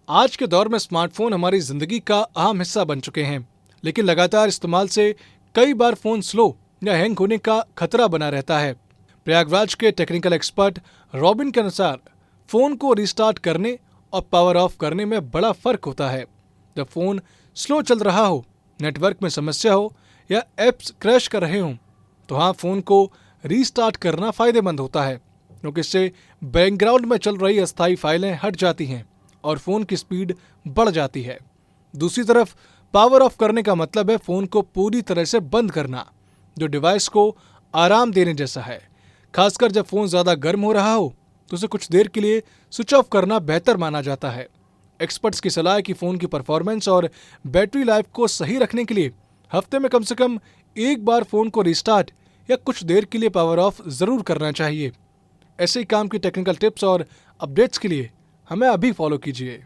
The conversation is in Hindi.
आज के दौर में स्मार्टफोन हमारी जिंदगी का अहम हिस्सा बन चुके हैं, लेकिन लगातार इस्तेमाल से कई बार फोन स्लो या हैंग होने का खतरा बना रहता है। प्रयागराज के टेक्निकल एक्सपर्ट रॉबिन के अनुसार फोन को रिस्टार्ट करने और पावर ऑफ करने में बड़ा फर्क होता है। जब फोन स्लो चल रहा हो, नेटवर्क में समस्या हो या एप्स क्रैश कर रहे हों, तो हाँ, फोन को रीस्टार्ट करना फायदेमंद होता है, क्योंकि इससे बैकग्राउंड में चल रही अस्थायी फाइलें हट जाती हैं और फोन की स्पीड बढ़ जाती है। दूसरी तरफ पावर ऑफ करने का मतलब है फोन को पूरी तरह से बंद करना, जो डिवाइस को आराम देने जैसा है। खासकर जब फोन ज्यादा गर्म हो रहा हो तो उसे कुछ देर के लिए स्विच ऑफ करना बेहतर माना जाता है। एक्सपर्ट्स की सलाह है कि फोन की परफॉर्मेंस और बैटरी लाइफ को सही रखने के लिए हफ्ते में कम से कम एक बार फोन को रिस्टार्ट या कुछ देर के लिए पावर ऑफ जरूर करना चाहिए। ऐसे ही काम की टेक्निकल टिप्स और अपडेट्स के लिए हमें अभी फॉलो कीजिए।